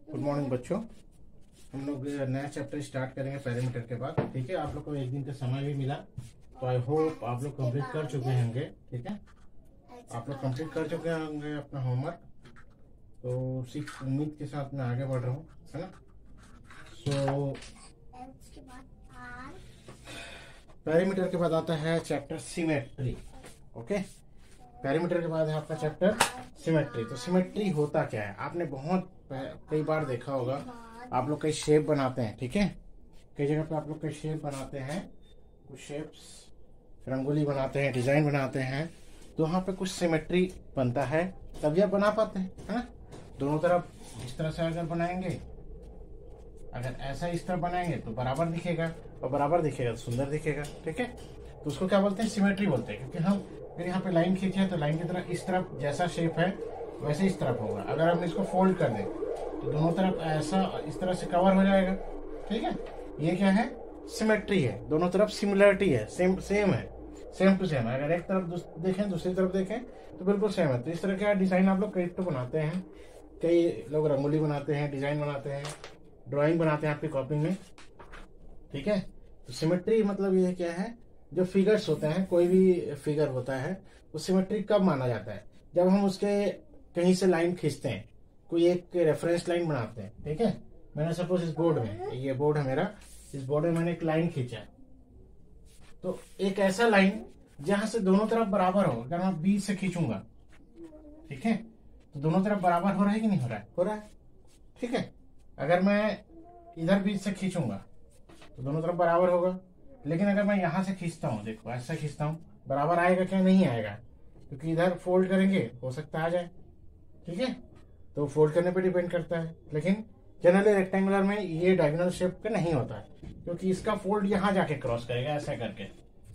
Good morning बच्चों। हम लोग नया चैप्टर स्टार्ट करेंगे पैरामीटर के बाद। ठीक है, आप लोग को एक दिन का समय भी मिला तो आई होप आप लोग कंप्लीट कर चुके होंगे। ठीक है, आप लोग कंप्लीट कर चुके होंगे अपना होमवर्क। तो उसी उम्मीद के साथ मैं आगे बढ़ रहा हूँ, है ना। सो पैरामीटर के बाद आता है चैप्टर सिमेट्री। ओके, पैरामीटर के बाद है आपका चैप्टर सिमेट्री। तो सिमेट्री होता क्या है, आपने बहुत कई बार देखा होगा। आप लोग कई शेप बनाते हैं, ठीक है, कई जगह पे आप लोग कई शेप बनाते हैं, कुछ शेप्स रंगोली बनाते हैं, डिजाइन बनाते हैं, तो वहाँ पे कुछ सिमेट्री बनता है, तभी आप बना पाते हैं, है ना। दोनों तरफ इस तरह से अगर बनाएंगे, अगर ऐसा इस तरफ बनाएंगे तो बराबर दिखेगा, और बराबर दिखेगा तो सुंदर दिखेगा। ठीक है, तो उसको क्या बोलते हैं, सिमेट्री बोलते हैं। क्योंकि हम अगर यहाँ पे लाइन खींचे तो लाइन की तरह इस तरफ जैसा शेप है वैसे इस तरफ होगा। अगर हम इसको फोल्ड कर दें तो दोनों तरफ ऐसा इस तरह से कवर हो जाएगा। ठीक है, ये क्या है, सिमेट्री है, दोनों तरफ सिमिलरिटी है, सेम है, सेम टू सेम। अगर एक तरफ देखें दूसरी तरफ देखें तो बिल्कुल सेम है। तो इस तरह का डिजाइन आप लोग कई तो बनाते हैं, कई लोग रंगोली बनाते हैं, डिजाइन बनाते हैं, ड्राइंग बनाते हैं आपकी कॉपी में। ठीक है, तो सिमेट्री मतलब ये क्या है, जो फिगर्स होते हैं, कोई भी फिगर होता है वो सिमेट्री कब माना जाता है, जब हम उसके कहीं से लाइन खींचते हैं, कोई एक रेफरेंस लाइन बनाते हैं। ठीक है, मैंने सपोज इस बोर्ड में, ये बोर्ड है मेरा, इस बोर्ड में मैंने एक लाइन खींचा, तो एक ऐसा लाइन जहां से दोनों तरफ बराबर हो। अगर मैं बीच से खींचूंगा, ठीक है, तो दोनों तरफ बराबर हो रहा है कि नहीं हो रहा है, हो रहा है। ठीक है, अगर मैं इधर बीच से खींचूंगा तो दोनों तरफ बराबर होगा। लेकिन अगर मैं यहां से खींचता हूं, देखो ऐसा खींचता हूं, बराबर आएगा क्या, नहीं आएगा, क्योंकि इधर फोल्ड करेंगे हो सकता आ जाए। ठीक है, तो फोल्ड करने पे डिपेंड करता है। लेकिन जनरली रेक्टेंगुलर में ये डायगोनल शेप का नहीं होता है, क्योंकि इसका फोल्ड यहाँ जाके क्रॉस करेगा ऐसा करके,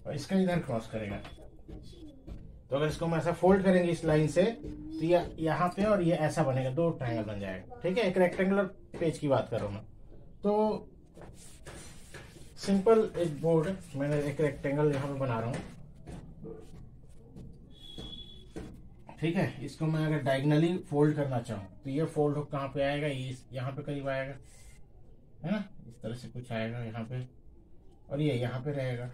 और इसका इधर क्रॉस करेगा। तो अगर इसको हम ऐसा फोल्ड करेंगे इस लाइन से, तो ये यहाँ पे और ये ऐसा बनेगा, दो ट्रायंगल बन जाएगा। ठीक है, एक रेक्टेंगुलर पेज की बात कर रहा हूं मैं। तो सिंपल एक बोर्ड, मैंने एक रेक्टेंगल यहाँ पे बना रहा हूँ। ठीक है, इसको मैं अगर डायगोनली फोल्ड करना चाहूँ तो ये फोल्ड कहाँ पे आएगा, ये यहाँ पे करीब आएगा, है ना, इस तरह से कुछ आएगा यहाँ पे, और ये यहाँ पे रहेगा।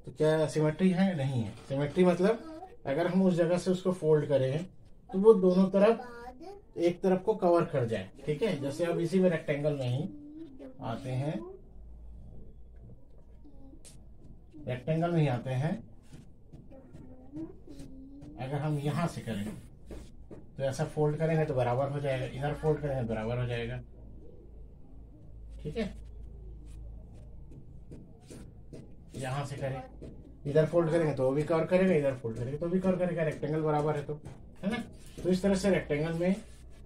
तो क्या सिमेट्री है, नहीं है। सिमेट्री मतलब अगर हम उस जगह से उसको फोल्ड करें तो वो दोनों तरफ एक तरफ को कवर कर जाए। ठीक है, जैसे अब इसी में रेक्टेंगल में ही आते हैं, रेक्टेंगल में ही आते हैं। अगर हम यहां से करें तो ऐसा फोल्ड करेंगे तो बराबर हो जाएगा, इधर फोल्ड करेंगे तो बराबर हो जाएगा। ठीक है, यहां से करें, इधर फोल्ड करेंगे तो वो भी कवर करेगा, इधर फोल्ड करेंगे तो भी कवर करेगा, रेक्टेंगल बराबर है तो, है ना। तो इस तरह से रेक्टेंगल में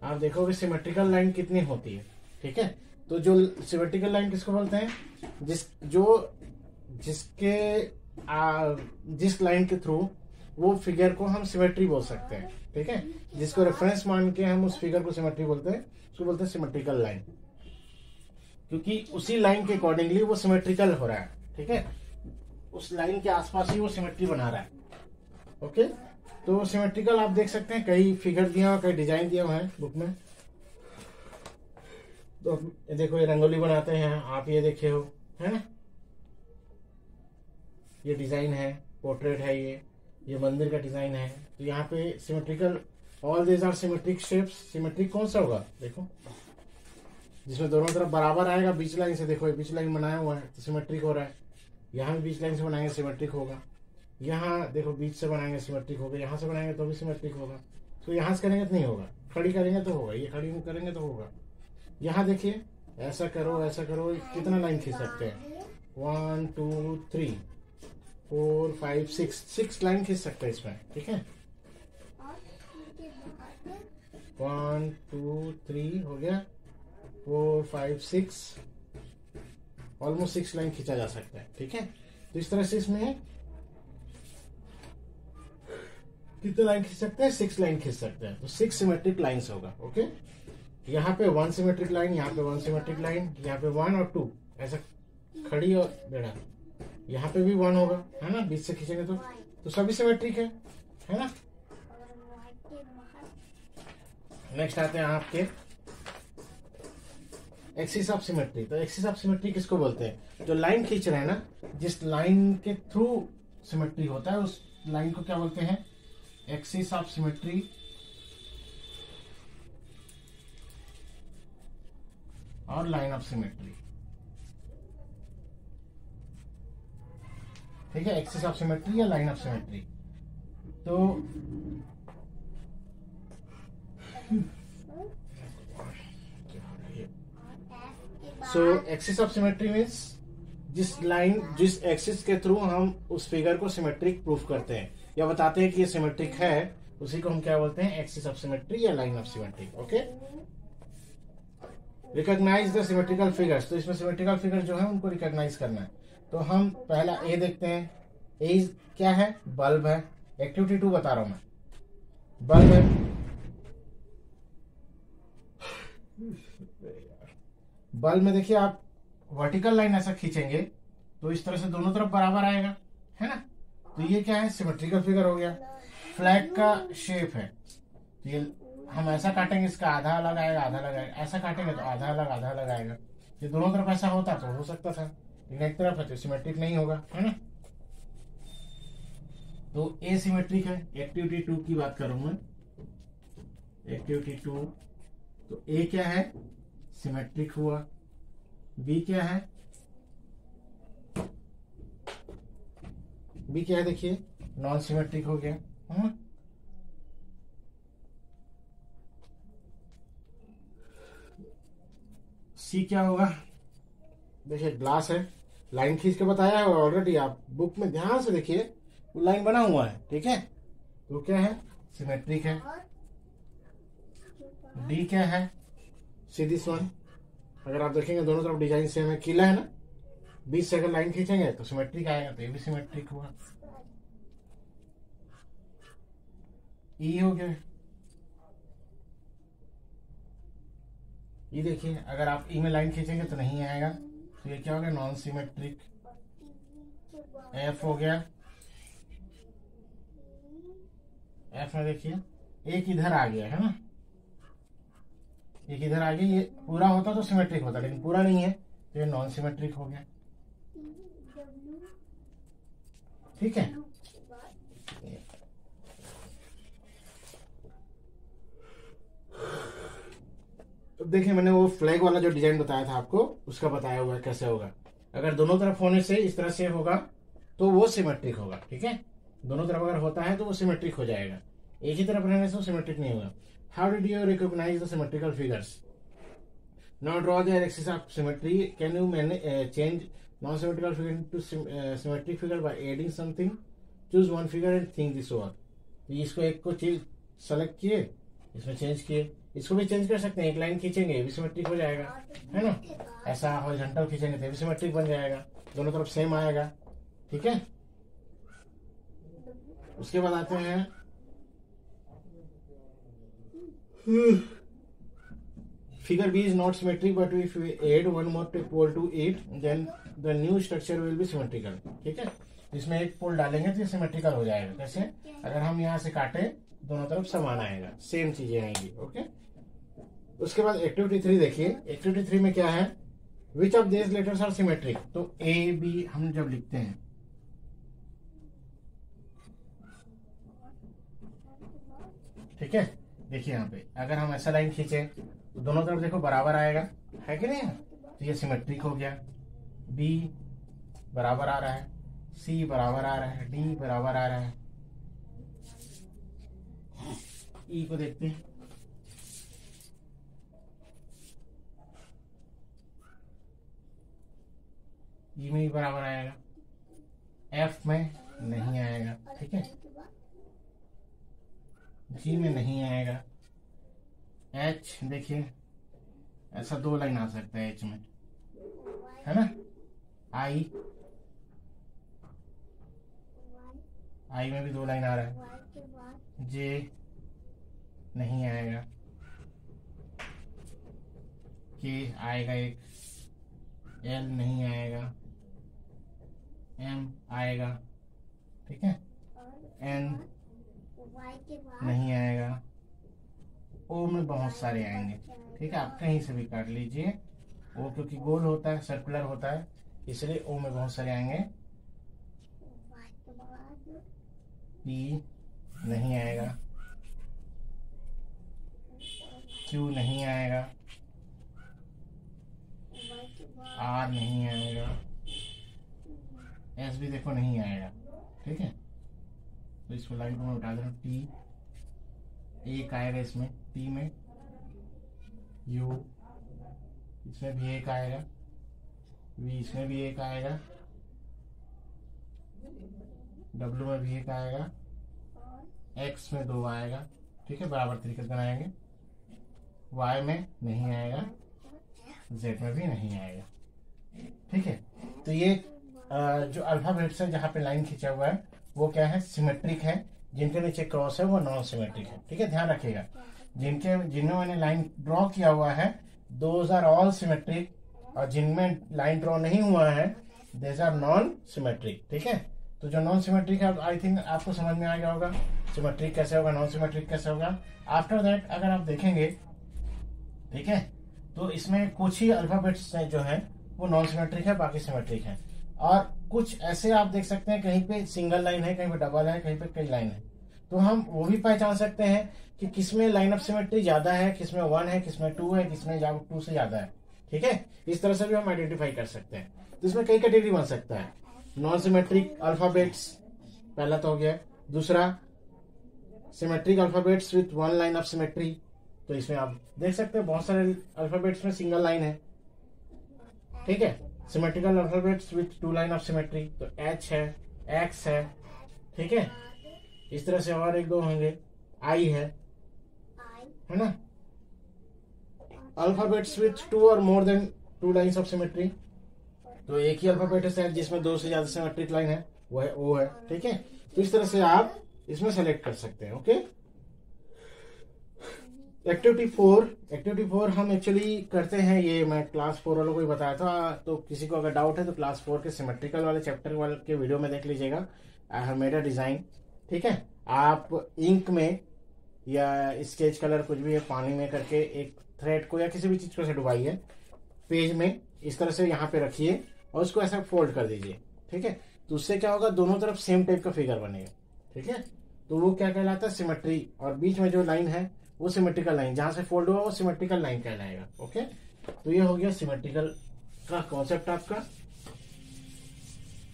आप देखोगे सिमेट्रिकल लाइन कितनी होती है। ठीक है, तो जो सिमेट्रिकल लाइन किसको बोलते हैं, जिस लाइन के थ्रू वो फिगर को हम सिमेट्री बोल सकते हैं। ठीक है, जिसको रेफरेंस मान के हम उस फिगर को सिमेट्री बोलते हैं, उसको बोलते हैं सिमेट्रिकल लाइन, क्योंकि उसी लाइन के अकॉर्डिंगली वो सिमेट्रिकल हो रहा है। ठीक है, उस लाइन के आसपास ही वो सिमेट्री बना रहा है। ओके, तो सिमेट्रिकल आप देख सकते हैं, कई फिगर दिया हुआ, कई डिजाइन दिया हुआ है बुक में। तो देखो ये रंगोली बनाते हैं, आप ये देखे हो, है ना, ये डिजाइन है, पोर्ट्रेट है, ये मंदिर का डिजाइन है। तो यहाँ पे symmetrical, all these are symmetric shapes. Symmetric कौन सा होगा, देखो जिसमें दोनों तरफ बराबर आएगा। बीच लाइन से देखो, ये बीच लाइन बनाया हुआ है तो सिमेट्रिक हो रहा है। यहाँ भी बीच लाइन से बनाएंगे सिमेट्रिक होगा। यहाँ देखो बीच से बनाएंगे सिमेट्रिक होगा, यहाँ से बनाएंगे तो भी सिमेट्रिक होगा। तो यहाँ से करेंगे तो नहीं होगा, खड़ी करेंगे तो होगा, ये खड़ी करेंगे तो होगा। यहाँ देखिए, ऐसा करो ऐसा करो, कितना लाइन खींच सकते हैं, 1 2 3 4 5 6 लाइन खींच सकते हैं इसमें। ठीक है, 1 2 3 हो गया, 4 5 6, ऑलमोस्ट 6 लाइन खींचा जा सकता है। ठीक है, तो इस तरह से इसमें कितने लाइन खींच सकते हैं, 6 लाइन खींच सकते हैं। तो 6 सिमेट्रिक लाइन्स होगा। ओके, यहाँ पे 1 सिमेट्रिक लाइन, यहाँ पे 1 सिमेट्रिक लाइन, यहाँ पे 1 और 2 ऐसा खड़ी और बेड़ा, यहाँ पे भी 1 होगा, है ना, बीच से खींचेंगे तो सभी सिमेट्रिक है ना। नेक्स्ट आते हैं आपके एक्सिस ऑफ सिमेट्री। तो एक्सिस ऑफ सिमेट्री किसको बोलते हैं? जो लाइन खींच रहे हैं ना, जिस लाइन के थ्रू सिमेट्री होता है उस लाइन को क्या बोलते हैं? एक्सिस ऑफ सिमेट्री और लाइन ऑफ सिमेट्री। ठीक है, एक्सिस ऑफ सिमेट्री या लाइन ऑफ सिमेट्री। तो एक्सिस ऑफ सिमेट्री मीन्स जिस एक्सिस के थ्रू हम उस फिगर को सिमेट्रिक प्रूफ करते हैं या बताते हैं कि ये सिमेट्रिक है, उसी को हम क्या बोलते हैं? एक्सिस ऑफ सिमेट्री या line of symmetry. Okay, recognize the symmetrical figures. तो इसमें सिमेट्रिकल फिगर जो है उनको रिकॉग्नाइज करना है। तो हम पहला ए देखते हैं। ए क्या है? बल्ब है। एक्टिविटी 2 बता रहा हूं मैं, बल्ब है। बल्ब में देखिए आप वर्टिकल लाइन ऐसा खींचेंगे तो इस तरह से दोनों तरफ बराबर आएगा, है ना। तो ये क्या है? सिमेट्रिकल फिगर हो गया। फ्लैग का शेप है, तो ये हम ऐसा काटेंगे, इसका आधा अलग आएगा, आधा अलग आएगा। ऐसा काटेंगे तो आधा अलग आएगा। ये दोनों तरफ ऐसा होता तो हो सकता था, लेकिन एक तरफ है तो सिमेट्रिक नहीं होगा, है ना। तो ए सिमेट्रिक है। एक्टिविटी 2 की बात करूं मैं, एक्टिविटी 2। तो ए क्या है? सिमेट्रिक हुआ। बी क्या है? बी क्या है? देखिए नॉन सिमेट्रिक हो गया। सी क्या होगा? देखिए ग्लास है, लाइन खींच के बताया है ऑलरेडी, आप बुक में ध्यान से देखिए, लाइन बना हुआ है। ठीक है, तो क्या है? सिमेट्रिक है। डी क्या है? सीधी वन। अगर आप देखेंगे दोनों तरफ डिजाइन सेम है, किला है ना, बीच से अगर लाइन खींचेंगे तो सिमेट्रिक आएगा, तो ये भी सिमेट्रिक हुआ। ई हो गया। ये देखिए अगर आप ई में लाइन खींचेंगे तो नहीं आएगा, तो ये क्या हो गया? Non symmetric. एफ हो गया। एफ में देखिए एक इधर आ गया, है ना, एक इधर आ गया। ये पूरा होता तो सिमेट्रिक होता, लेकिन पूरा नहीं है तो ये नॉन सिमेट्रिक हो गया। ठीक है, तो देखिए मैंने वो फ्लैग वाला जो डिजाइन बताया था आपको, उसका बताया हुआ है कैसे होगा। अगर दोनों तरफ होने से इस तरह से होगा तो वो सिमेट्रिक होगा। ठीक है, दोनों तरफ अगर होता है तो वो सिमेट्रिक हो जाएगा, एक ही तरफ रहने से वो सिमेट्रिक नहीं होगा। How did you recognize the symmetrical figures? Now draw their axis of symmetry. Can you change non symmetrical figure to symmetric figure by adding something? Choose one figure and think this over. तो इसको एक को चीज select किए, इसमें change किए, इसको भी चेंज कर सकते हैं। एक लाइन खींचेंगे ये भी सिमेट्रिक हो जाएगा, है ना। ऐसा हॉरिजॉन्टल खींचेंगे तो भी सिमेट्रिक बन जाएगा, दोनों तरफ सेम आएगा। ठीक है, उसके बाद आते हैं figure B is not symmetric, but if we add one more pole to it, then the new structure will be symmetrical. ठीक है, इसमें एक पोल डालेंगे तो ये सिमेट्रिकल हो जाएगा। कैसे? अगर हम यहाँ से काटे दोनों तरफ समान आएगा, सेम चीजें आएंगी। ओके, उसके बाद एक्टिविटी 3 देखिए। एक्टिविटी 3 में क्या है? Which of this letters are symmetric? तो ए बी हम जब लिखते हैं, ठीक है, देखिए यहाँ पे अगर हम ऐसा लाइन खींचे तो दोनों तरफ देखो बराबर आएगा, है कि नहीं? तो ये सिमेट्रिक हो गया। बी बराबर आ रहा है, सी बराबर आ रहा है, डी बराबर आ रहा है। ई को देखते हैं, ई में भी बराबर आएगा, एफ में नहीं आएगा। ठीक है, जी में नहीं आएगा। एच देखिए ऐसा दो लाइन आ सकता है एच में, है ना। आई में भी दो लाइन आ रहा है। जे नहीं आएगा। के आएगा एक, एल नहीं आएगा, एम आएगा। ठीक है, एन नहीं आएगा। ओ में बहुत सारे आएंगे। ठीक है, आप कहीं से भी काट लीजिए, ओ क्योंकि गोल होता है, सर्कुलर होता है, इसलिए ओ में बहुत सारे आएंगे। पी नहीं आएगा, क्यू नहीं आएगा, आर नहीं आएगा, एस भी देखो नहीं आएगा। ठीक है, तो इसको लाइन को मैं उठा दे रहा हूँ। टी एक आएगा इसमें, टी में, यू इसमें भी एक आएगा, वी इसमें भी एक आएगा, डब्ल्यू में भी एक आएगा, एक्स में 2 आएगा। ठीक है, बराबर तरीके से बनाएंगे। वाई में नहीं आएगा, जेड में भी नहीं आएगा। ठीक है, तो ये जो अल्फाबेट्स है जहाँ पे लाइन खींचा हुआ है वो क्या है, सिमेट्रिक है। जिनके नीचे क्रॉस है वो नॉन सिमेट्रिक है। ठीक है, ध्यान रखिएगा, जिनमें मैंने लाइन ड्रॉ किया हुआ है दोज आर ऑल सिमेट्रिक, और जिनमें लाइन ड्रॉ नहीं हुआ है देज आर नॉन सिमेट्रिक। ठीक है, तो जो नॉन सिमेट्रिक है आई थिंक आपको समझ में आ गया होगा सिमेट्रिक कैसे होगा, नॉन सिमेट्रिक कैसे होगा। आफ्टर दैट अगर आप देखेंगे, ठीक है, तो इसमें कुछ ही अल्फाबेट्स जो है वो नॉन सिमेट्रिक है, बाकी सिमेट्रिक है। और कुछ ऐसे आप देख सकते हैं कहीं पे सिंगल लाइन है, कहीं पे डबल है, कहीं पे कई लाइन है। तो हम वो भी पहचान सकते हैं कि किसमें लाइन ऑफ सिमेट्री ज्यादा है, किसमें 1 है, किसमें 2 है, किसमें 2 से ज्यादा है। ठीक है, इस तरह से भी हम आइडेंटिफाई कर सकते हैं। तो इसमें कई कैटेगरी बन सकता है। नॉन सिमेट्रिक अल्फाबेट्स पहला तो हो गया, दूसरा symmetric alphabets with 1 line of symmetry. तो इसमें आप देख सकते हैं बहुत सारे अल्फाबेट्स में सिंगल लाइन है। ठीक है, symmetrical alphabets with 2 line of symmetry, तो एच है, एक्स है। ठीक है, इस तरह से और 1-2 होंगे, आई है ना। अल्फाबेट्स विथ 2 और more than 2 lines of symmetry, तो एक ही अल्फाबेट है जिसमें 2 से ज्यादा सिमेट्रिक लाइन है, वो है ओ है। ठीक है, तो इस तरह से आप इसमें सेलेक्ट कर सकते हैं। ओके, एक्टिविटी 4 हम एक्चुअली करते हैं, ये मैं क्लास 4 वालों को ही बताया था। तो किसी को अगर डाउट है तो क्लास 4 के सिमेट्रिकल वाले चैप्टर वाले के वीडियो में देख लीजिएगा। I have made a design. ठीक है, आप इंक में या स्केच कलर कुछ भी है पानी में करके एक थ्रेड को या किसी भी चीज को से डुबाइए पेज में, इस तरह से यहाँ पे रखिए और उसको ऐसा फोल्ड कर दीजिए। ठीक है, तो उससे क्या होगा, दोनों तरफ सेम टाइप का फिगर बनेगा। ठीक है, तो वो क्या कहलाता है, सिमेट्री। और बीच में जो लाइन है वो सिमेट्रिकल लाइन, जहां से फोल्ड हुआ वो सिमेट्रिकल लाइन कहलाएगा। ओके, तो ये हो गया सिमेट्रिकल का कॉन्सेप्ट आपका।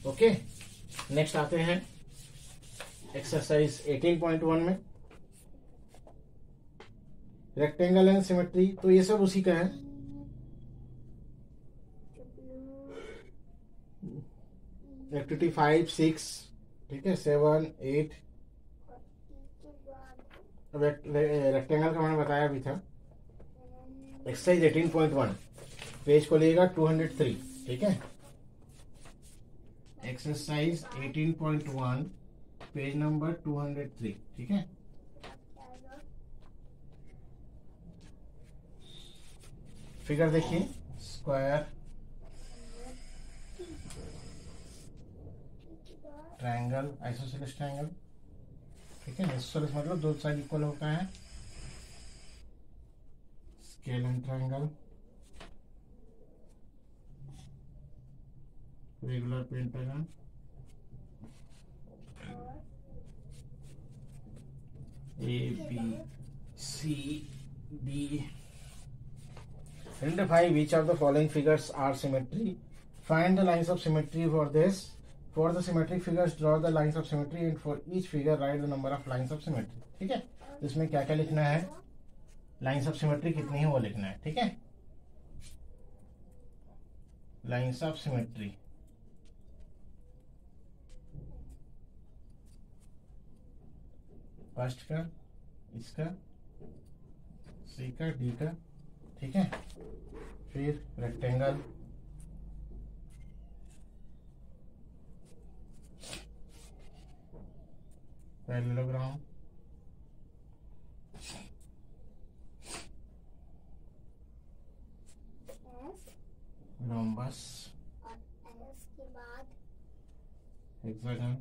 ओके, नेक्स्ट आते हैं एक्सरसाइज 18.1 में, रेक्टेंगल एंड सिमेट्री। तो ये सब उसी का है। एक्टिविटी 5, 6, ठीक है, 7, 8। रेक्टेंगल का मैंने बताया भी था। एक्सरसाइज 18.1 पेज को लेगा 203। ठीक है, एक्सरसाइज 18.1 पेज नंबर 203। ठीक है, फिगर देखिए, स्क्वायर, ट्रायंगल, आइसोसेलेस ट्रायंगल। ठीक है, आइसोसेलेस मतलब 2 साइड इक्वल होता है। Scale and triangle, regular pentagon, ABCD। Identify which of the following figures are symmetry. Find the lines of symmetry for this. For the symmetric figures, draw the lines of symmetry, and for each figure, write the number of lines of symmetry. ठीक है, इसमें क्या क्या लिखना है, lines of symmetry कितनी है वो लिखना है। ठीक है, लाइन्स ऑफ सिमेट्री, फर्स्ट का, इसका, सी का, डी का। ठीक है, फिर rectangle, parallelogram, rhombus, hexagon,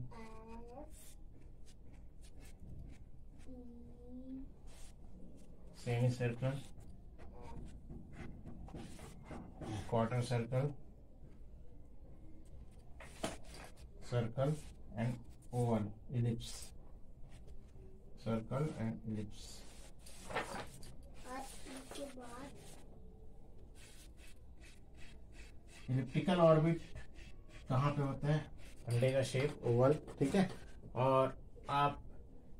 semi circle, quarter circle, circle and Oval, ellipse, circle and ellipse. Elliptical orbit कहाँ पे होता है? अंडे का शेप, ओवल, ठीक है। और आप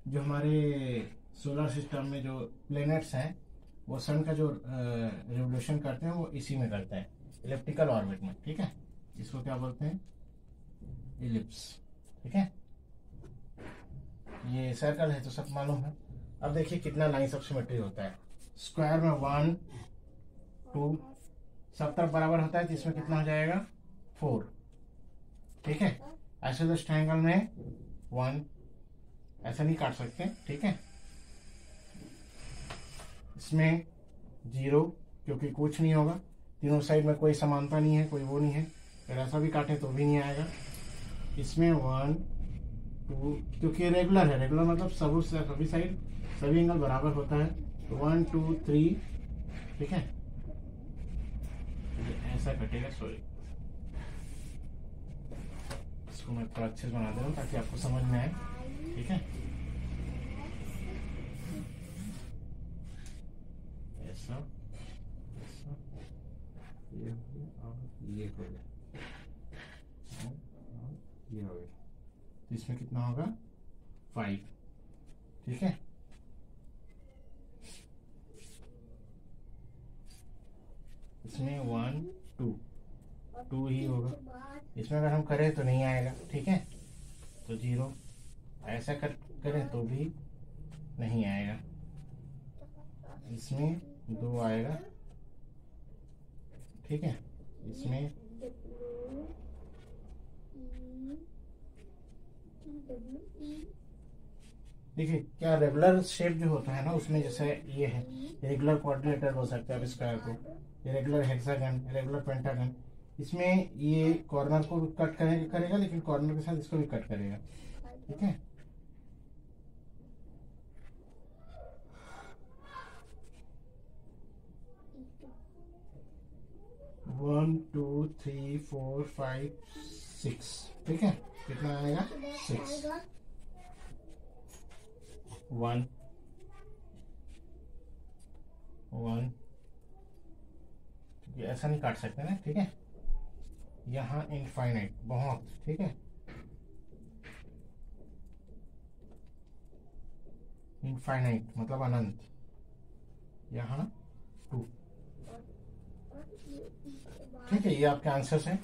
जो हमारे सोलर सिस्टम में जो प्लैनेट्स हैं वो सन का जो रिवोल्यूशन करते हैं वो इसी में करते हैं, इलिप्टिकल ऑर्बिट में, ठीक है। इसको क्या बोलते हैं? इलिप्स, ठीक है। ये सर्कल है तो सब मालूम है। अब देखिए कितना लाइन्स ऑफ सिमेट्री होता है। स्क्वायर में 1 2 सब तरफ बराबर होता है तो इसमें कितना हो जाएगा? 4, ठीक है। आइसोसेलेस ट्रायंगल में 1 ऐसा नहीं काट सकते, ठीक है। इसमें 0 क्योंकि कुछ नहीं होगा, तीनों साइड में कोई समानता नहीं है, कोई वो नहीं है, अगर ऐसा भी काटे तो भी नहीं आएगा। इसमें 1 2 क्योंकि रेगुलर है, रेगुलर मतलब सभी साइड सभी एंगल बराबर होता है, तो 1 2 3, ठीक है। ऐसा कटेगा, सॉरी इसको मैं थोड़ा अच्छे से बना दे रहा हूँ ताकि आपको समझ में आए, ठीक है। ऐसा ऐसा, ये हो गया और ये हो गया और ये हो गया, तो इसमें कितना होगा? 5, ठीक है। इसमें 1 2 ही होगा, इसमें अगर हम करें तो नहीं आएगा, ठीक है, तो 0। ऐसा करें तो भी नहीं आएगा, इसमें 2 आएगा, ठीक है। इसमें देखिए क्या रेगुलर शेप जो होता है ना उसमें, जैसे ये है रेगुलर कोऑर्डिनेटर हो सकता है स्क्वायर को, रेगुलर हेक्सागन, रेगुलर पेंटागन, इसमें ये कॉर्नर को भी कट करेगा लेकिन कॉर्नर के साथ इसको भी कट करेगा, ठीक है। वन 2 3 4 5 6, ठीक है। कितना आएगा? 6 1 1, क्योंकि ऐसा नहीं काट सकते ना, ठीक है। यहाँ इनफाइनाइट बहुत, ठीक है, इनफाइनाइट मतलब अनंत, यहाँ 2, ठीक है। ये आपके आंसर्स हैं,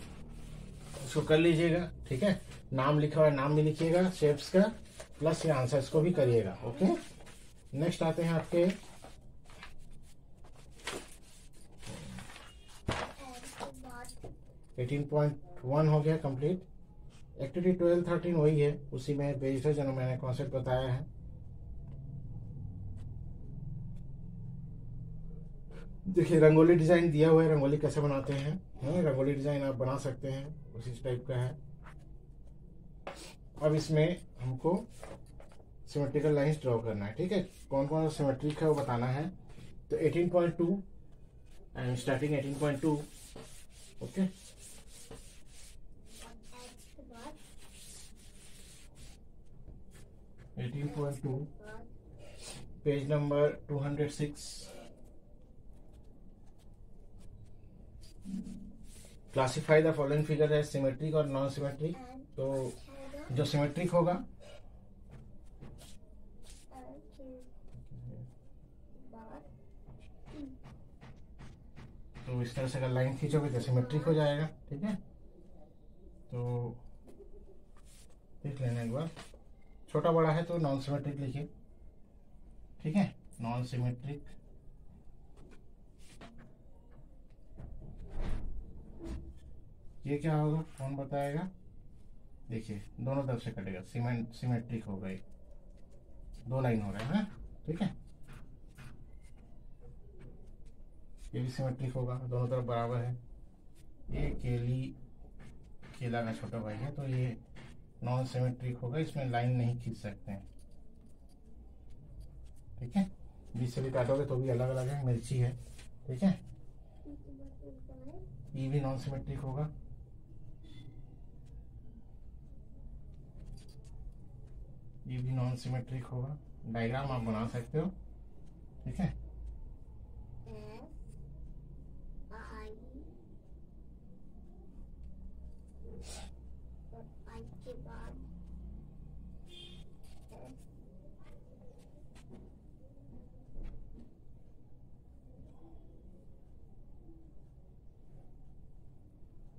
इसको कर लीजिएगा, ठीक है। नाम लिखा हुआ है, नाम भी लिखिएगा शेप्स का, प्लस ये आंसर्स को भी करिएगा, ओके। नेक्स्ट आते हैं आपके 18.1 हो गया कंप्लीट। एक्टिविटी 12 13 वही है, उसी में बेस्ड है जो मैंने कॉन्सेप्ट बताया है। देखिए रंगोली डिजाइन दिया हुआ है, रंगोली कैसे बनाते हैं, रंगोली डिजाइन आप बना सकते हैं, उसी टाइप का है। अब इसमें हमको सिमेट्रिकल लाइंस ड्रॉ करना है, ठीक है। कौन कौन सा सिमेट्रिक है वो बताना है। तो 18.2 I am starting 18.2, okay. Page number 206। Classify the following figure है सिमेट्रिक और नॉन सिमेट्रिक। तो जो सिमेट्रिक होगा तो इस तरह से अगर लाइन खींचोगे तो सिमेट्रिक हो जाएगा, ठीक है। तो देख लेना एक बार, छोटा बड़ा है तो नॉन सिमेट्रिक लिखिए, ठीक है। नॉन सिमेट्रिक ये क्या होगा, कौन बताएगा? देखिए दोनों तरफ से कटेगा, सिमेट्रिक हो गई, 2 लाइन हो रहा है, ठीक है। ये भी सिमेट्रिक होगा, दोनों तरफ बराबर है। ये केला का छोटा भाई है तो ये नॉन सिमेट्रिक होगा, इसमें लाइन नहीं खींच सकते हैं, ठीक है। बीच से भी काटोगे तो भी अलग अलग है, मिर्ची है, ठीक है। ई भी नॉन सिमेट्रिक होगा, ये भी नॉन सिमेट्रिक होगा। डायग्राम आप बना सकते हो, ठीक है।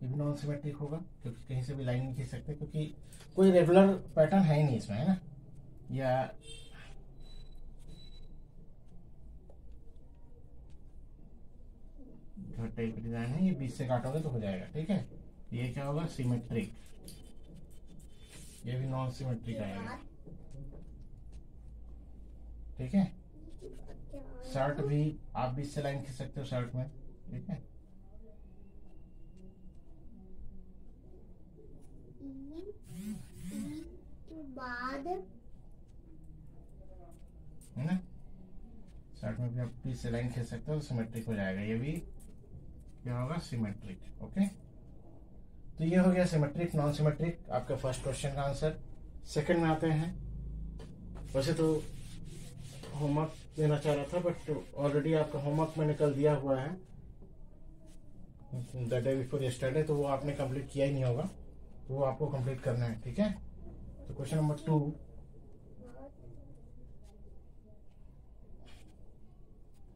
ये भी नॉन सिमेट्रिक होगा क्योंकि कहीं से भी लाइन नहीं खींच सकते, क्योंकि कोई रेगुलर पैटर्न है ही नहीं इसमें, है ना। या टाइप डिजाइन है, ये बीच से काटोगे तो हो जाएगा, ठीक है। ये क्या होगा, सिमेट्रिक। ये भी नॉन सिमेट्रिक आएगा, ठीक है। शर्ट भी आप बीच से लाइन खींच सकते हो शर्ट में, ठीक है। बाद है ना, शर्ट में भी आप बीच से लाइन खींच सकते हो, सिमेट्रिक हो जाएगा। ये भी क्या होगा, सिमेट्रिक, ओके। तो ये हो गया सिमेट्रिक नॉन सिमेट्रिक, आपका फर्स्ट क्वेश्चन का आंसर। सेकंड में आते हैं। वैसे तो होमवर्क देना चाह रहा था, बट ऑलरेडी आपका होमवर्क मैंने कल दिया हुआ है, द डे बिफोर यस्टरडे, तो वो आपने कंप्लीट किया ही नहीं होगा, तो वो आपको कंप्लीट करना है, ठीक है। तो क्वेश्चन नंबर 2,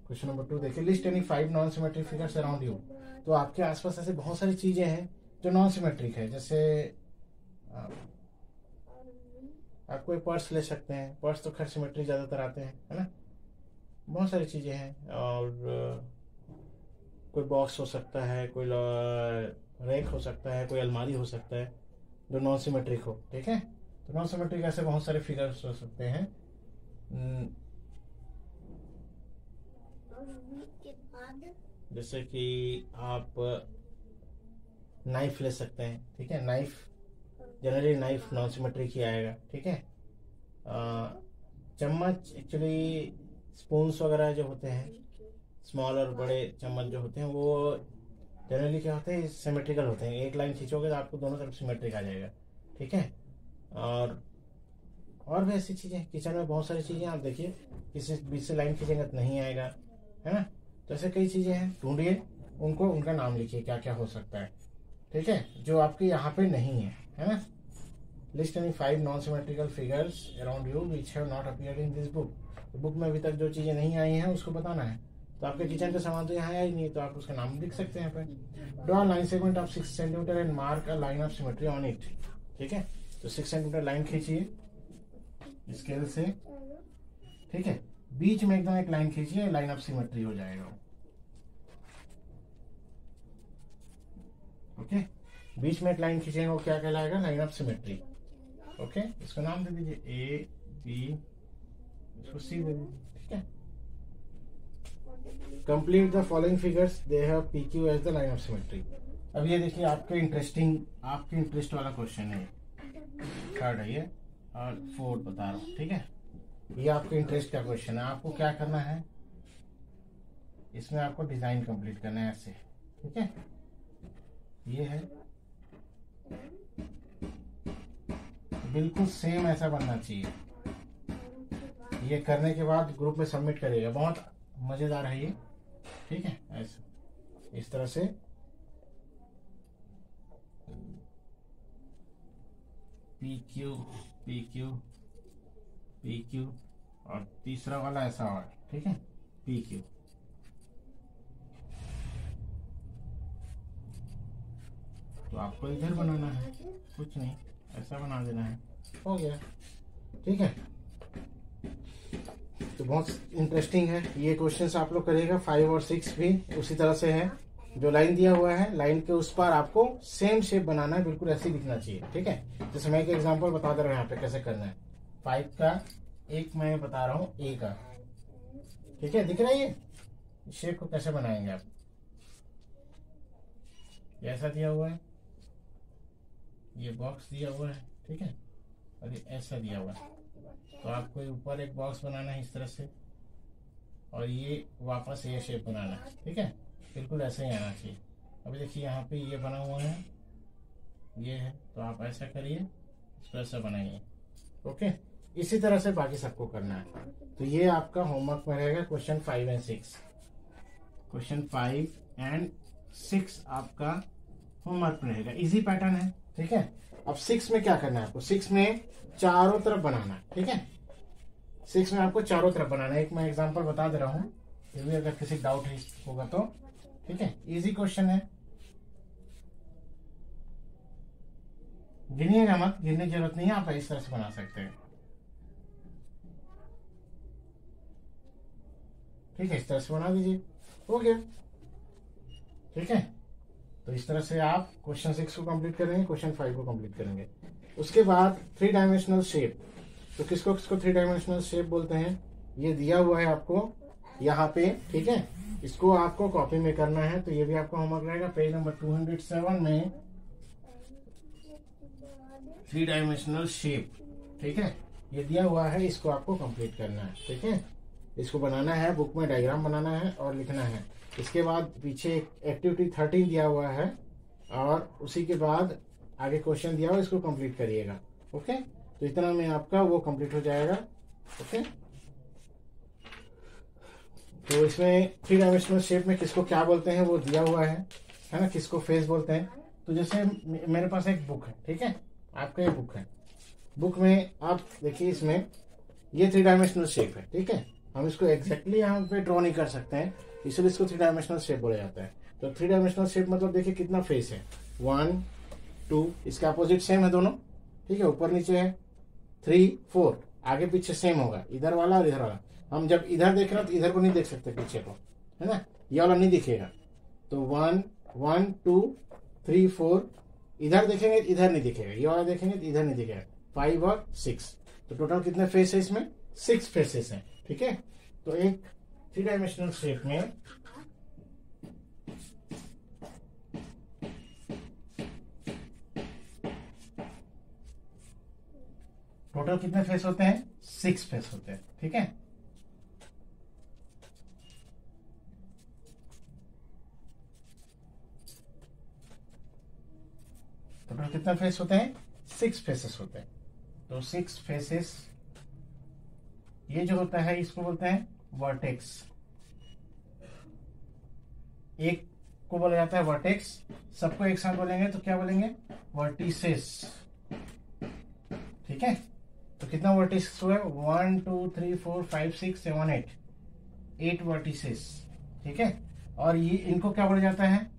क्वेश्चन नंबर 2 देखिए, list any 5 non symmetric figures around you. तो आपके आसपास ऐसे बहुत सारी चीजें हैं जो नॉन सिमेट्रिक है, जैसे आप कोई पर्स ले सकते हैं, पर्स तो खैर सिमेट्रिक ज्यादातर आते हैं, है ना। बहुत सारी चीजें हैं, और कोई बॉक्स हो सकता है, कोई रैक हो सकता है, कोई अलमारी हो सकता है जो नॉन सिमेट्रिक हो, ठीक है। तो नॉन सिमेट्रिक ऐसे बहुत सारे फिगर्स हो सकते हैं। जैसे कि आप नाइफ ले सकते हैं, ठीक है। Knife generally knife non symmetric ही आएगा, ठीक है। चम्मच, एक्चुअली स्पून्स वगैरह जो होते हैं, स्मॉल और बड़े चम्मच जो होते हैं, वो जनरली क्या होते हैं, सिमेट्रिकल होते हैं। एक लाइन खींचोगे तो आपको दोनों तरफ सिमेट्रिक आ जाएगा, ठीक है। और भी ऐसी चीजें, किचन में बहुत सारी चीजें, आप देखिए किसी बीच से लाइन खींचेंगे तो नहीं आएगा, है ना। तो ऐसे कई चीजें हैं, ढूंढिए उनको, उनका नाम लिखिए क्या क्या हो सकता है, ठीक है, जो आपके यहाँ पे नहीं है ना। List any 5 non symmetrical figures around you which have not appeared in this book. तो बुक में अभी तक जो चीजें नहीं आई हैं उसको बताना है। तो आपके किचन का सामान तो यहाँ आया ही नहीं, तो आप उसका नाम लिख सकते हैं यहाँ पे। Draw line segment of 6 centimetre and mark a line of symmetry on it, ठीक है। तो 6 सेंटीमीटर लाइन खींचिए स्केल से, ठीक है। बीच में एकदम एक लाइन खींचिए, लाइन ऑफ सिमेट्री हो जाएगा, ओके। बीच में एक लाइन खींचेंगे वो क्या कहलाएगा, लाइन ऑफ सिमेट्री, ओके। इसको नाम दे दीजिए ए बी, इसको सी दे दीजिए, ठीक है। Complete the following figures, they have P Q as the line of symmetry. अब ये देखिए आपके इंटरेस्ट वाला क्वेश्चन है, थर्ड है ये, और फोर्थ बता रहा हूँ, ठीक है। ये आपके इंटरेस्ट का क्वेश्चन है। आपको क्या करना है, इसमें आपको डिजाइन कंप्लीट करना है ऐसे, ठीक है। ये है बिल्कुल सेम ऐसा बनना चाहिए। ये करने के बाद ग्रुप में सबमिट करिएगा, बहुत मजेदार है ये, ठीक है। ऐसे इस तरह से P Q P Q P Q, और तीसरा वाला ऐसा और, ठीक है, पी क्यू। तो आपको इधर बनाना है, कुछ नहीं, ऐसा बना देना है, हो गया, ठीक है। तो बहुत इंटरेस्टिंग है ये क्वेश्चंस, आप लोग करिएगा। 5 और 6 भी उसी तरह से है, जो लाइन दिया हुआ है लाइन के उस पर आपको सेम शेप बनाना है, बिल्कुल ऐसे दिखना चाहिए, ठीक है। जैसे मैं एक एग्जांपल बता दे रहा हूँ यहाँ पे कैसे करना है। 5 का एक मैं बता रहा हूँ ए का, ठीक है, दिख रहा है ये शेप को कैसे बनाएंगे आप। ऐसा दिया हुआ है, ये बॉक्स दिया हुआ है, ठीक है, और ये ऐसा दिया हुआ है। तो आपको ऊपर एक बॉक्स बनाना है इस तरह से, और ये वापस ये शेप बनाना है, ठीक है, बिल्कुल ऐसे ही आना चाहिए। अभी देखिए यहाँ पे ये बना हुआ है, ये है, तो आप ऐसा करिए, इसको ऐसा बनाइए। ओके, इसी तरह से बाकी सबको करना है। तो ये आपका होमवर्क में रहेगा क्वेश्चन 5 एंड 6। क्वेश्चन 5 एंड 6 आपका होमवर्क में रहेगा, इजी पैटर्न है। ठीक है, अब 6 में क्या करना है आपको, 6 में चारों तरफ बनाना है। ठीक है, 6 में आपको चारों तरफ बनाना है। एक मैं एग्जांपल बता दे रहा हूँ, फिर भी अगर किसी डाउट होगा तो। ठीक है, इजी क्वेश्चन है, गिनिएगा मत, गिनने की जरूरत नहीं है, आप इस तरह से बना सकते हैं। ठीक है, इस तरह से बना दीजिए, हो गया। ठीक है, तो इस तरह से आप क्वेश्चन 6 को कंप्लीट करेंगे, क्वेश्चन 5 को कंप्लीट करेंगे। उसके बाद 3 डायमेंशनल शेप, तो किसको किसको 3 डायमेंशनल शेप बोलते हैं, ये दिया हुआ है आपको यहाँ पे। ठीक है, इसको आपको कॉपी में करना है, तो ये भी आपका होमवर्क रहेगा। पेज नंबर 207 में 3 डायमेंशनल शेप, ठीक है, ये दिया हुआ है, इसको आपको कंप्लीट करना है। ठीक है, इसको बनाना है, बुक में डायग्राम बनाना है और लिखना है। इसके बाद पीछे एक्टिविटी 13 दिया हुआ है और उसी के बाद आगे क्वेश्चन दिया हुआ, इसको कंप्लीट करिएगा। ओके, तो इतना में आपका वो कंप्लीट हो जाएगा। ओके, तो इसमें 3 डायमेंशनल शेप में किसको क्या बोलते हैं वो दिया हुआ है ना, किसको फेस बोलते हैं। तो जैसे मेरे पास एक बुक है, ठीक है, आपका ये बुक है, बुक में आप देखिए, इसमें ये 3 डायमेंशनल शेप है। ठीक है, हम इसको एग्जैक्टली यहाँ पे ड्रॉ नहीं कर सकते हैं, इसलिए इसको 3 डायमेंशनल शेप बोला जाता है। तो 3 डायमेंशनल शेप मतलब देखिए कितना फेस है, 1 2, इसके अपोजिट सेम है दोनों। ठीक है, ऊपर नीचे है, 3 4, आगे पीछे सेम होगा, इधर वाला और इधर वाला। हम जब इधर देख रहे हैं तो इधर को नहीं देख सकते, पीछे को, है ना, ये वाला नहीं दिखेगा। तो 1 1 2 3 4, इधर देखेंगे इधर नहीं दिखेगा, ये वाला देखेंगे तो इधर नहीं दिखेगा। 5 और 6, तो टोटल कितने फेस है इसमें, 6 फेसेस हैं। ठीक है, तो एक 3 डायमेंशनल शेप में टोटल कितने फेस होते हैं, 6 फेस होते हैं। ठीक है, टोटल कितने फेस होते हैं, 6 फेसेस होते हैं। तो 6 फेसेस, ये जो होता है इसको बोलते हैं वर्टेक्स, एक को बोला जाता है वर्टेक्स। सबको एक साथ बोलेंगे तो क्या बोलेंगे, वर्टिसेस। ठीक है, तो कितना वर्टिसेस हुआ, 1 2 3 4 5 6 7 8, 8 वर्टिसेस। ठीक है, और ये इनको क्या बोला जाता है,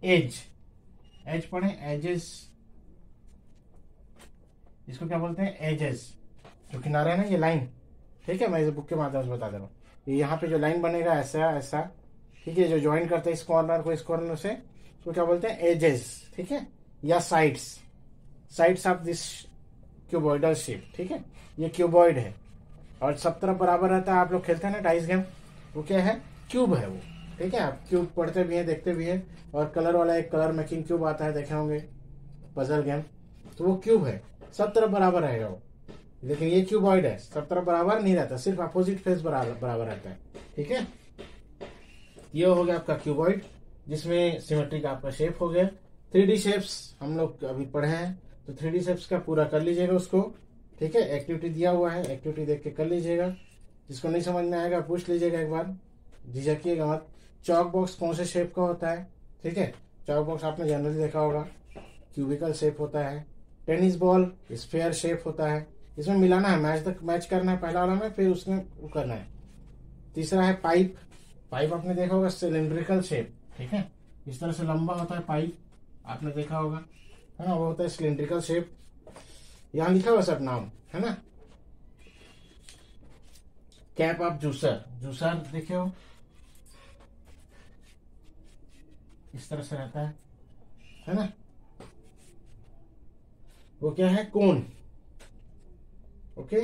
एज। एज पढ़े, एजेस, इसको क्या बोलते हैं, एजेस। जो किनारा है ना, ये लाइन। ठीक है, मैं इस बुक के माध्यम से बता दे रहा हूँ, ये यहाँ पे जो लाइन बनेगा ऐसा ऐसा, ठीक है, जो ज्वाइन करते हैं इस कॉर्नर को इस कॉर्नर से, उसको क्या बोलते हैं, एजेस। ठीक है, या sides, sides of this cuboidal shape. ठीक है, ये क्यूबॉइड है और सब तरफ बराबर रहता है। आप लोग खेलते हैं ना डाइस गेम, वो क्या है, क्यूब है वो। ठीक है, आप क्यूब पढ़ते भी हैं, देखते भी हैं, और कलर वाला एक कलर मेकिंग क्यूब आता है, देखे होंगे, पजल गेम, तो वो क्यूब है, सब तरफ बराबर रहेगा वो। लेकिन ये क्यूबॉइड है, सब तरफ बराबर नहीं रहता, सिर्फ अपोजिट फेस बराबर रहता है। ठीक है, ये हो गया आपका क्यूबॉइड, जिसमें सिमेट्री का आपका शेप हो गया। 3D शेप्स हम लोग अभी पढ़े हैं, तो 3D शेप्स का पूरा कर लीजिएगा उसको। ठीक है, एक्टिविटी दिया हुआ है, एक्टिविटी देख के कर लीजिएगा। जिसको नहीं समझ में आएगा पूछ लीजिएगा एक बार, झिझकिएगा मत। चौक बॉक्स कौन से शेप का होता है, ठीक है, चौक बॉक्स आपने जनरली देखा होगा, क्यूबिकल शेप होता है। टेनिस बॉल स्फेयर शेप होता है, इसमें मिलाना है, मैच करना है पहला वाला में, फिर उसमें वो करना है। तीसरा है पाइप, पाइप आपने देखा होगा सिलिंड्रिकल शेप। ठीक है, इस तरह से लंबा होता है पाइप, आपने देखा होगा, है ना, वो होता है सिलिंड्रिकल शेप। यहाँ लिखा हुआ सब नाम, है ना। कैप ऑफ जूसर, जूसर देखे हो, इस तरह से रहता है ना। वो क्या है, कोन। ओके,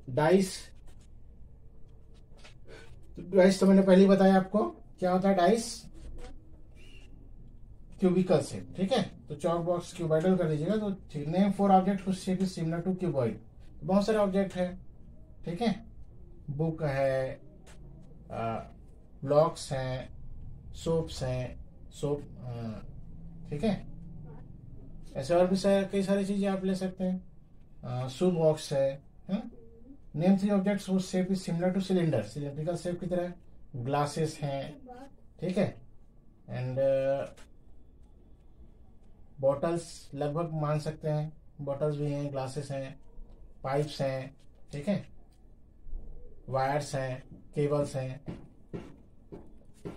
डाइस, डाइस तो मैंने पहले ही बताया आपको क्या होता है, डाइस क्यूबिकल शेप। ठीक है, तो चौक बॉक्स क्यूबॉइडल कर लीजिएगा। तो name 4 object whose shape is similar to cuboid, बहुत सारे ऑब्जेक्ट है। ठीक है, बुक है, ब्लॉक्स हैं, सोप्स हैं, सोप, ठीक है। ऐसे और भी कई सारी चीजें आप ले सकते हैं। शू बॉक्स है। Name 3 objects whose shape is similar to cylinder, cylindrical shape की तरह। ग्लासेस हैं, ठीक है। एंड बॉटल्स लगभग मान सकते हैं, बॉटल्स भी हैं, ग्लासेस हैं, पाइप्स हैं, ठीक है। वायर्स हैं, केबल्स हैं,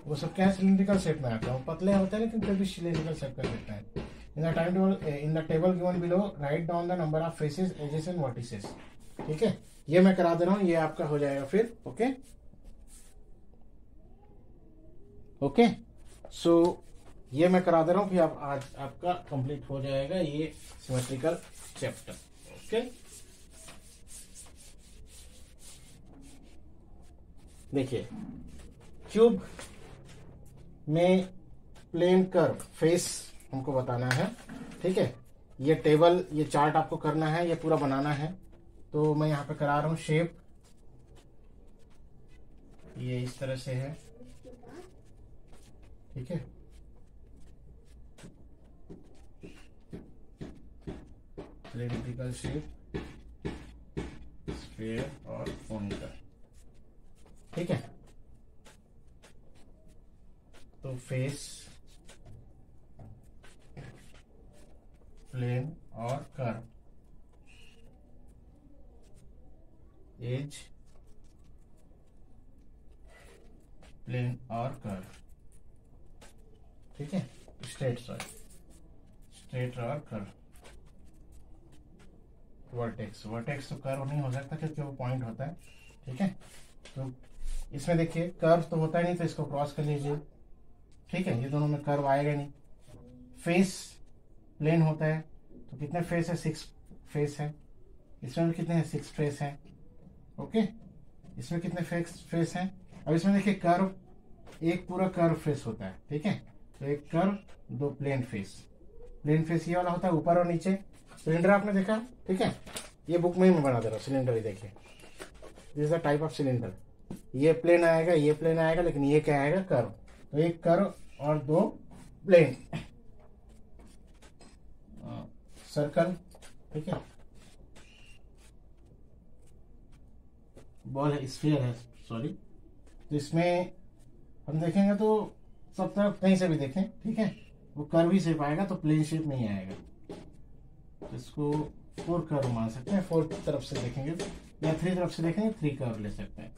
वो सब क्या है, सिलिंड्रिकल शेप में आते हैं। पतले होते हैं लेकिन फिर भी सिलिंड्रिकल शेप का दिखता है। In the table given below write down the number of faces, edges and vertices, ठीक है। ये मैं करा दे रहा हूं, ये आपका हो जाएगा फिर। ओके ओके, सो ये मैं करा दे रहा हूं कि आप आज आपका कंप्लीट हो जाएगा ये सिमेट्रिकल चैप्टर। ओके, देखिए क्यूब में प्लेन कर्व फेस हमको बताना है, ठीक है। ये टेबल, ये चार्ट आपको करना है, ये पूरा बनाना है। तो मैं यहाँ पे करा रहा हूं शेप, ये इस तरह से है, ठीक है। सिलिंड्रिकल शेप, स्फीयर और कोनिकल, ठीक है। तो फेस, प्लेन और कर्व, एज, प्लेन और कर्व, ठीक है। स्ट्रेट और कर्व, वर्टेक्स तो कर्व नहीं हो सकता क्योंकि वो पॉइंट होता है, ठीक है। तो इसमें देखिए कर्व तो होता नहीं, तो इसको क्रॉस कर लीजिए, ठीक है। ये दोनों में कर्व आएगा नहीं। फेस प्लेन होता है, तो कितने फेस है, 6 फेस है। इसमें भी कितने हैं, 6 फेस है। ओके, इसमें कितने फेस हैं। अब इसमें देखिए कर्व, एक पूरा कर्व फेस होता है, ठीक है। तो एक curve, 2 plane face. Plane face ये वाला होता है, ऊपर और नीचे। सिलेंडर आपने देखा, ठीक है। ये बुक में ही मैं बना दे रहा हूँ सिलेंडर, ही देखिए, this is the type of cylinder. ये प्लेन आएगा, ये प्लेन आएगा, लेकिन ये क्या आएगा, कर्व। तो एक कर्व और 2 प्लेन। सर्कल, ठीक है। बॉल है, स्फीयर है, सॉरी। तो इसमें हम देखेंगे तो सब तरफ कहीं से भी देखें, ठीक है, वो कर्व ही शेप आएगा, तो प्लेन शेप नहीं आएगा। तो इसको 4 कर्व मान सकते हैं। 4 तरफ से देखेंगे या 3 तरफ से देखेंगे, 3 कर्व ले सकते हैं।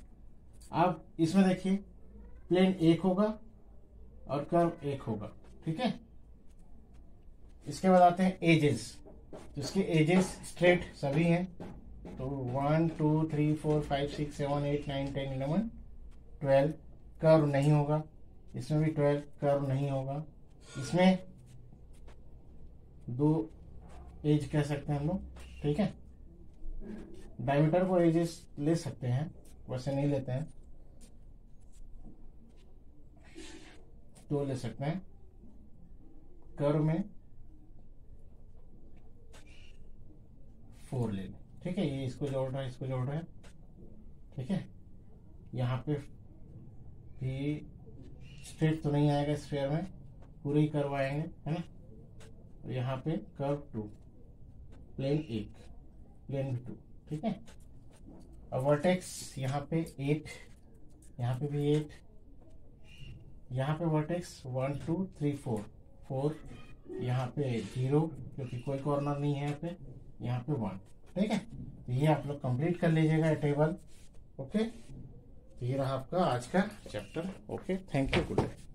अब इसमें देखिए प्लेन 1 होगा और कर्व 1 होगा, ठीक है। इसके बाद आते हैं एजेस। तो इसके एजेस स्ट्रेट सभी हैं, तो 1 2 3 4 5 6 7 8 9 10 11 12। कर्व नहीं होगा, इसमें भी 12 कर्व नहीं होगा। इसमें 2 एज कह सकते हैं हम लोग, ठीक है। डायमीटर को एजेस ले सकते हैं, वैसे नहीं लेते हैं, 2 ले सकते हैं। कर्व में 4 ले लें, ठीक है। ये इसको जोड़ रहा है, इसको जोड़ रहा है, ठीक है। यहाँ पे भी स्ट्रेट तो नहीं आएगा, स्फीयर में पूरे ही कर्व आएंगे, है ना। तो यहाँ पे कर्व 2, प्लेन 1, प्लेन 2, ठीक है। और वर्टेक्स यहाँ पे 8, यहाँ पे भी 8, यहाँ पे वर्टेक्स 1 2 3 4 4, यहाँ पे 0 क्योंकि कोई कॉर्नर नहीं है यहाँ पे, यहाँ पे 1, ठीक है। तो ये आप लोग कंप्लीट कर लीजिएगा टेबल। ओके, तो ये रहा आपका आज का chapter. Okay, thank you, good day.